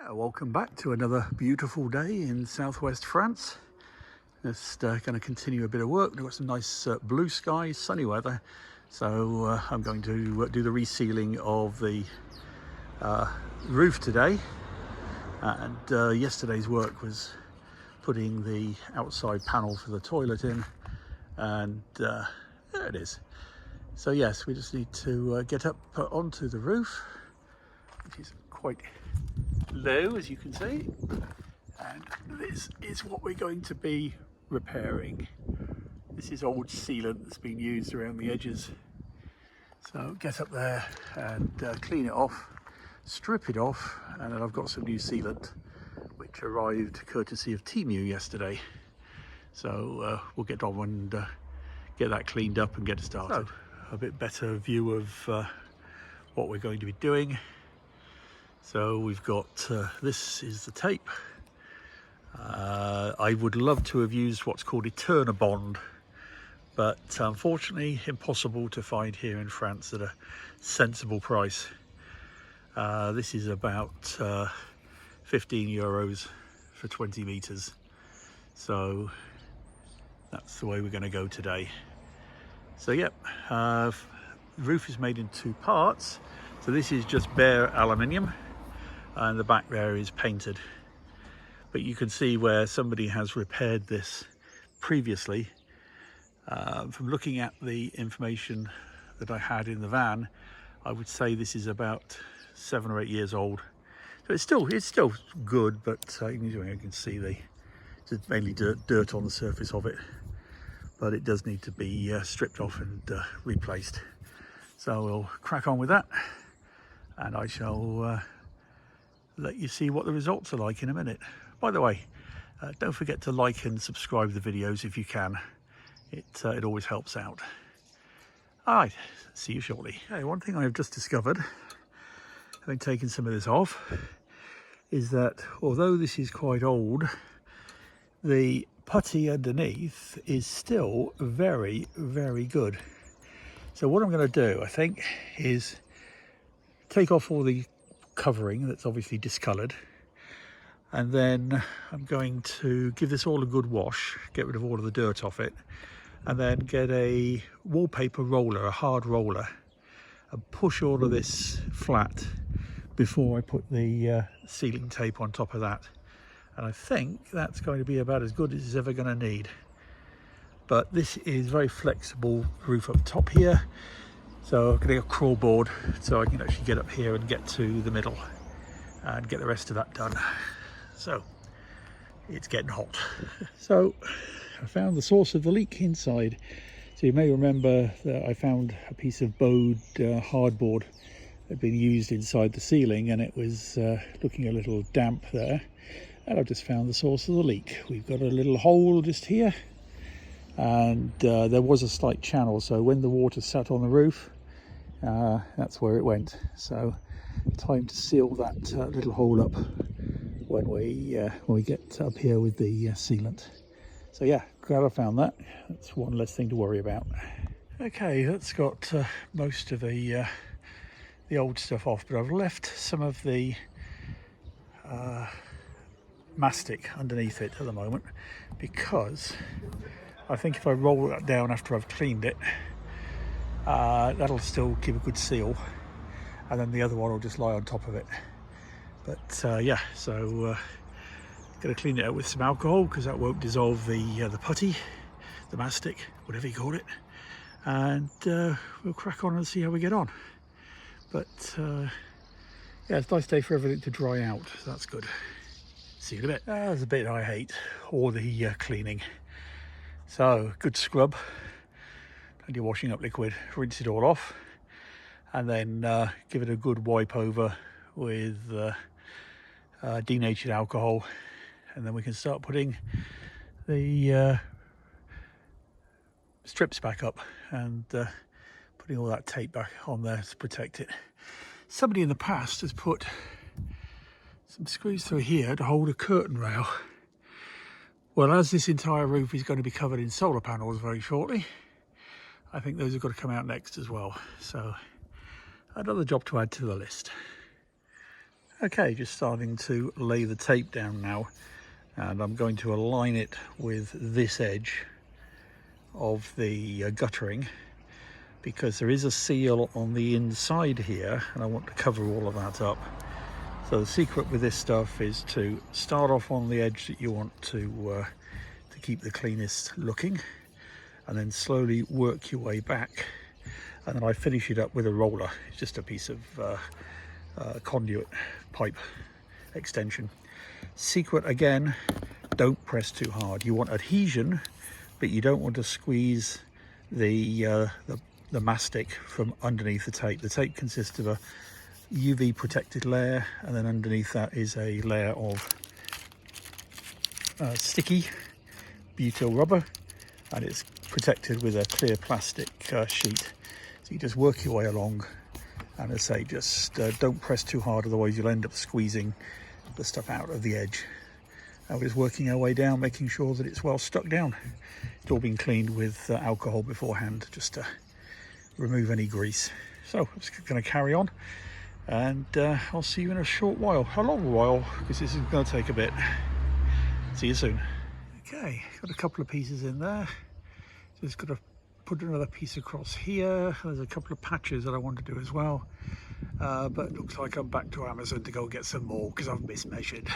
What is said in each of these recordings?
Welcome back to another beautiful day in southwest France. Just going to continue a bit of work. We've got some nice blue skies, sunny weather, so I'm going to do the resealing of the roof today. And yesterday's work was putting the outside panel for the toilet in, and there it is. So yes, we just need to get up onto the roof, which is quite low, as you can see, and this is what we're going to be repairing. This is old sealant that's been used around the edges, so get up there and clean it off, strip it off, and then I've got some new sealant which arrived courtesy of Temu yesterday, so we'll get on and get that cleaned up and get it started. So, a bit better view of what we're going to be doing. So we've got, this is the tape. I would love to have used what's called Eternabond, but unfortunately impossible to find here in France at a sensible price. This is about 15 euros for 20 meters. So that's the way we're going to go today. So yep, the roof is made in two parts. So this is just bare aluminium, and the back there is painted, but you can see where somebody has repaired this previously. From looking at the information that I had in the van, I would say this is about 7 or 8 years old. So it's still good, but you can see there's mainly dirt on the surface of it, but it does need to be stripped off and replaced. So we'll crack on with that, and I shall let you see what the results are like in a minute. By the way, don't forget to like and subscribe the videos if you can. It always helps out. All right, see you shortly. Okay, one thing I have just discovered, having taken some of this off, is that although this is quite old, the putty underneath is still very, very good. So what I'm going to do, I think, is take off all the covering that's obviously discoloured, and then I'm going to give this all a good wash, get rid of all of the dirt off it, and then get a wallpaper roller, a hard roller, and push all of this flat before I put the sealing tape on top of that. And I think that's going to be about as good as it's ever going to need. But this is very flexible roof up top here, so I'm going to get a crawl board so I can actually get up here and get to the middle and get the rest of that done. So it's getting hot. So I found the source of the leak inside. So you may remember that I found a piece of bowed hardboard that had been used inside the ceiling, and it was looking a little damp there. And I've just found the source of the leak. We've got a little hole just here, and there was a slight channel, so when the water sat on the roof, that's where it went. So time to seal that little hole up when we get up here with the sealant. So yeah, glad I found that. That's one less thing to worry about. Okay, that's got most of the old stuff off, but I've left some of the mastic underneath it at the moment, because I think if I roll that down after I've cleaned it, that'll still keep a good seal, and then the other one will just lie on top of it. But yeah, so gonna clean it out with some alcohol, because that won't dissolve the putty, the mastic, whatever you call it, and we'll crack on and see how we get on. But yeah, it's a nice day for everything to dry out, so that's good. See you in a bit. There's a bit I hate, all the cleaning. So good scrub, plenty of washing up liquid, rinse it all off, and then give it a good wipe over with denatured alcohol, and then we can start putting the strips back up and putting all that tape back on there to protect it. Somebody in the past has put some screws through here to hold a curtain rail. Well, as this entire roof is going to be covered in solar panels very shortly, I think those have got to come out next as well. So another job to add to the list. Okay, just starting to lay the tape down now, and I'm going to align it with this edge of the guttering, because there is a seal on the inside here and I want to cover all of that up. So the secret with this stuff is to start off on the edge that you want to keep the cleanest looking, and then slowly work your way back, and then I finish it up with a roller. It's just a piece of conduit pipe extension. Secret again, don't press too hard. You want adhesion, but you don't want to squeeze the mastic from underneath the tape. The tape consists of a UV protected layer, and then underneath that is a layer of sticky butyl rubber, and it's protected with a clear plastic sheet. So you just work your way along, and as I say, just don't press too hard, otherwise you'll end up squeezing the stuff out of the edge. And we're just working our way down, making sure that it's well stuck down. It's all been cleaned with alcohol beforehand, just to remove any grease. So I'm just going to carry on, and I'll see you in a short while, a long while, because this is going to take a bit. See you soon. Okay, got a couple of pieces in there. Just got to put another piece across here. There's a couple of patches that I want to do as well, but it looks like I'm back to Amazon to go get some more because I've mismeasured.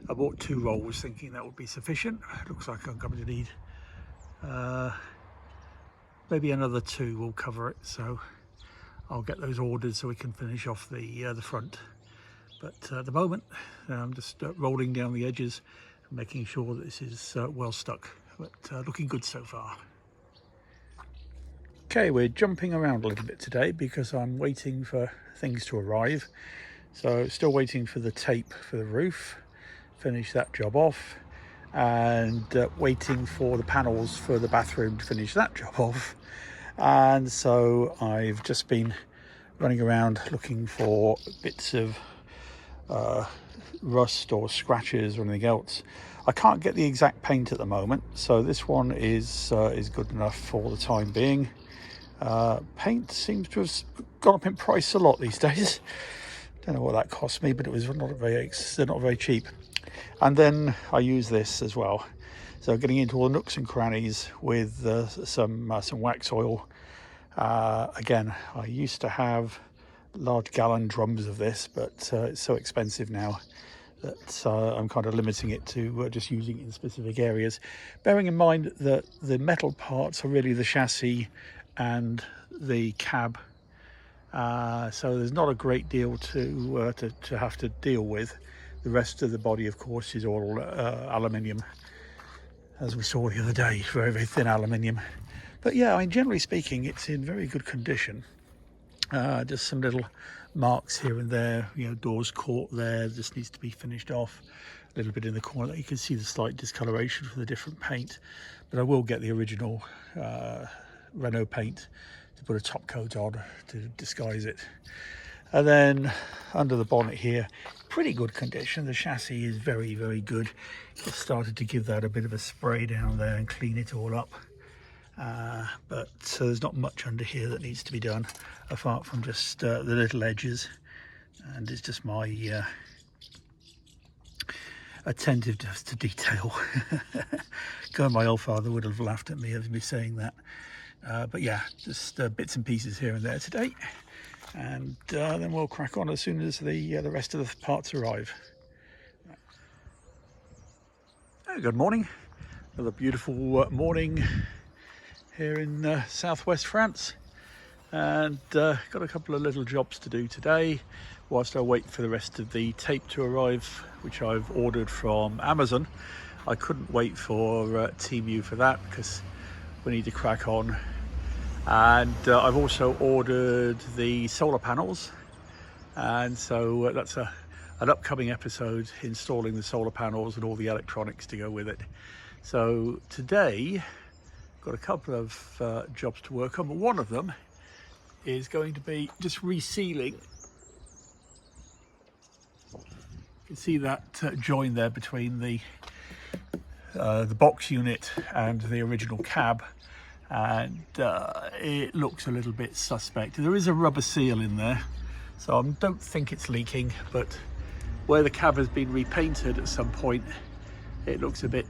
I bought 2 rolls thinking that would be sufficient. It looks like I'm going to need maybe another 2 will cover it, so I'll get those ordered so we can finish off the front. But at the moment I'm just rolling down the edges, making sure that this is well stuck, but looking good so far. Okay, we're jumping around a little bit today because I'm waiting for things to arrive. So still waiting for the tape for the roof, finish that job off, and waiting for the panels for the bathroom to finish that job off. And so I've just been running around looking for bits of rust or scratches or anything else. I can't get the exact paint at the moment, so this one is good enough for the time being. Paint seems to have gone up in price a lot these days. Don't know what that cost me, but it was not very cheap. And then I use this as well, so getting into all the nooks and crannies with some wax oil. Again, I used to have large gallon drums of this, but it's so expensive now that I'm kind of limiting it to just using it in specific areas, bearing in mind that the metal parts are really the chassis and the cab, so there's not a great deal to have to deal with. The rest of the body, of course, is all aluminium, as we saw the other day, very, very thin aluminium. But yeah, I mean, generally speaking, it's in very good condition. Just some little marks here and there, you know, doors caught there, just needs to be finished off. A little bit in the corner, you can see the slight discoloration from the different paint, but I will get the original Renault paint to put a top coat on to disguise it. And then under the bonnet here, pretty good condition. The chassis is very, very good. Just started to give that a bit of a spray down there and clean it all up. But so there's not much under here that needs to be done, apart from just the little edges, and it's just my attentiveness to detail. God, my old father would have laughed at me as me saying that. But yeah, just bits and pieces here and there today, and then we'll crack on as soon as the rest of the parts arrive. Good morning, another beautiful morning here in southwest France, and got a couple of little jobs to do today whilst I wait for the rest of the tape to arrive, which I've ordered from Amazon. I couldn't wait for Temu for that because we need to crack on. And I've also ordered the solar panels, and so that's an upcoming episode, installing the solar panels and all the electronics to go with it. So today got a couple of jobs to work on, but one of them is going to be just resealing. You can see that join there between the box unit and the original cab, and it looks a little bit suspect. There is a rubber seal in there, so I don't think it's leaking, but where the cab has been repainted at some point, it looks a bit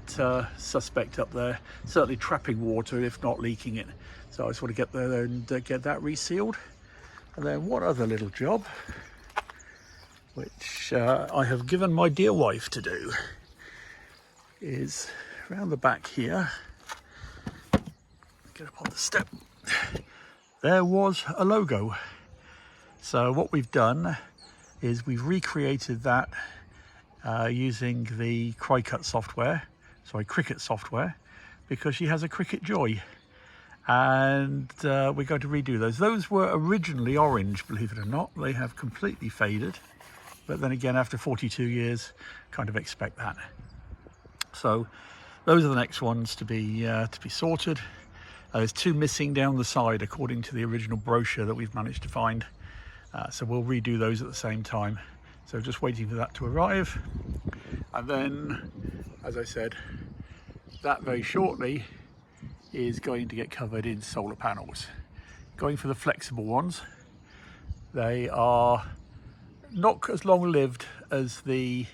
suspect up there, certainly trapping water if not leaking it. So I just want to get there and get that resealed. And then one other little job, which I have given my dear wife to do, is around the back here. Get up on the step. There was a logo. So what we've done is we've recreated that using the Cricut software, because she has a Cricut Joy. And we're going to redo those. Those were originally orange, believe it or not. They have completely faded. But then again, after 42 years, kind of expect that. So those are the next ones to be sorted. There's two missing down the side, according to the original brochure that we've managed to find. So we'll redo those at the same time. So just waiting for that to arrive. And then, as I said, that very shortly is going to get covered in solar panels. Going for the flexible ones. They are not as long lived as the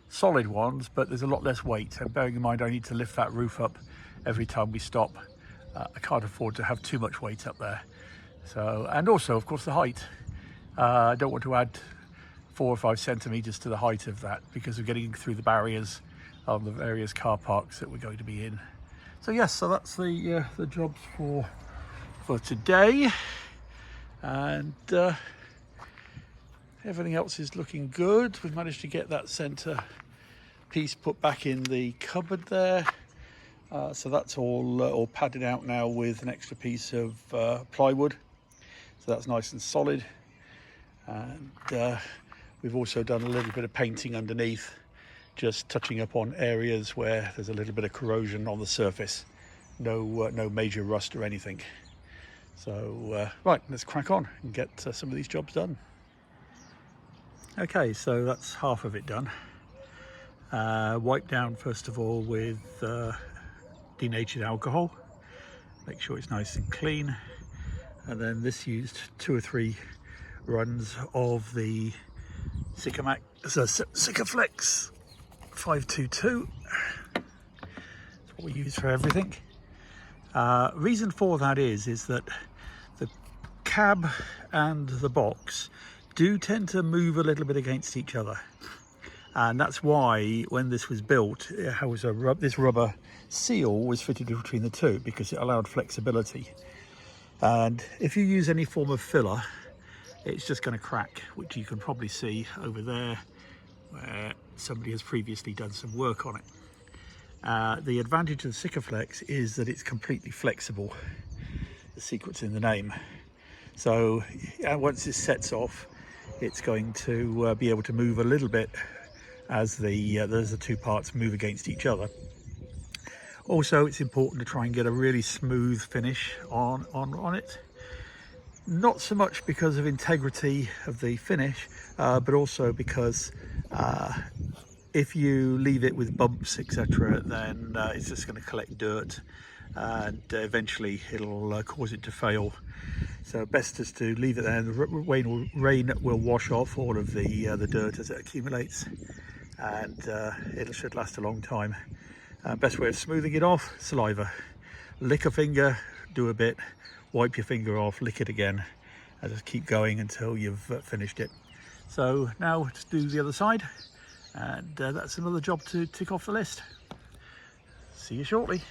solid ones, but there's a lot less weight. And bearing in mind I need to lift that roof up every time we stop, I can't afford to have too much weight up there. So, and also of course the height. I don't want to add 4 or 5 centimeters to the height of that, because we're getting through the barriers of the various car parks that we're going to be in. So yes, so that's the jobs for today, and everything else is looking good. We've managed to get that centre piece put back in the cupboard there, so that's all padded out now with an extra piece of plywood, so that's nice and solid. And we've also done a little bit of painting underneath, just touching up on areas where there's a little bit of corrosion on the surface. No major rust or anything. So right, let's crack on and get some of these jobs done. Okay, so that's half of it done. Wipe down first of all with denatured alcohol. Make sure it's nice and clean. And then this used 2 or 3 runs of the Sikaflex 522. That's what we use for everything. Reason for that is that the cab and the box do tend to move a little bit against each other, and that's why when this was built, this rubber seal was fitted between the two, because it allowed flexibility. And if you use any form of filler, it's just going to crack, which you can probably see over there where somebody has previously done some work on it. The advantage of the Sikaflex is that it's completely flexible. The secret's in the name. So once this sets off, it's going to be able to move a little bit as the 2 parts move against each other. Also, it's important to try and get a really smooth finish on it. Not so much because of integrity of the finish, but also because if you leave it with bumps, etc., then it's just going to collect dirt, and eventually it'll cause it to fail. So best is to leave it there. The rain will wash off all of the dirt as it accumulates, and it should last a long time. Best way of smoothing it off: saliva. Lick a finger, do a bit, wipe your finger off, lick it again, and just keep going until you've finished it. So now let's do the other side, and that's another job to tick off the list. See you shortly.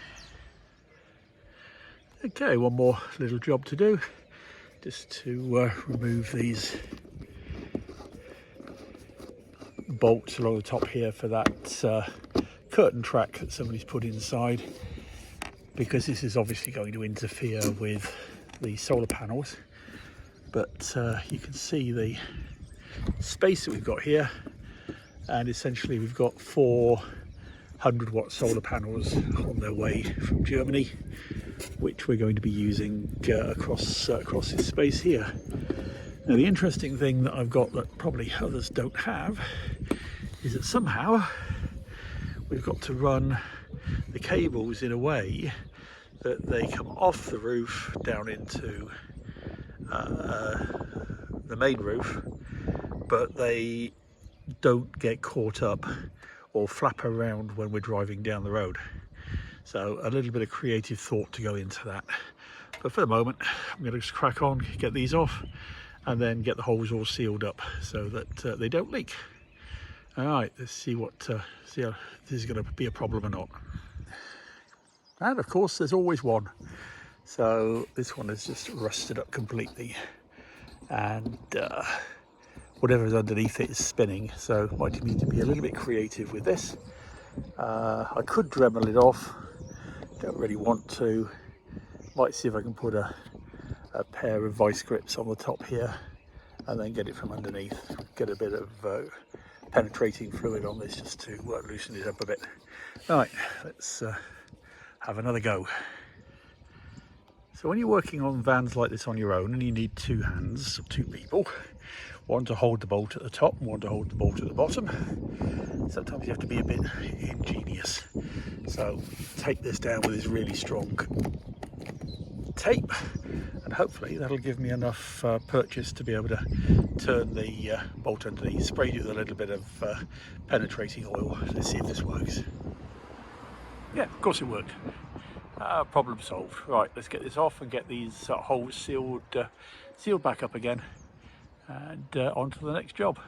Okay, one more little job to do, just to remove these bolts along the top here for that curtain track that somebody's put inside, because this is obviously going to interfere with the solar panels. But you can see the space that we've got here, and essentially we've got 400 watt solar panels on their way from Germany, which we're going to be using across this space here. Now the interesting thing that I've got that probably others don't have is that somehow we've got to run the cables in a way that they come off the roof down into the main roof, but they don't get caught up or flap around when we're driving down the road. So a little bit of creative thought to go into that. But for the moment, I'm going to just crack on, get these off, and then get the holes all sealed up so that they don't leak. All right, let's see see how this is going to be a problem or not. And of course, there's always one. So this one is just rusted up completely, and whatever is underneath it is spinning. So might need to be a little bit creative with this. I could Dremel it off. Don't really want to. Might see if I can put a pair of vice grips on the top here and then get it from underneath. Get a bit of penetrating fluid on this just to loosen it up a bit. Right, let's have another go. So when you're working on vans like this on your own and you need two hands, two people, one to hold the bolt at the top and one to hold the bolt at the bottom, sometimes you have to be a bit ingenious. So take this down with this really strong tape, and hopefully that'll give me enough purchase to be able to turn the bolt underneath. Sprayed it with a little bit of penetrating oil. Let's see if this works. Yeah, of course it worked. Problem solved. Right, let's get this off and get these holes sealed back up again, and on to the next job.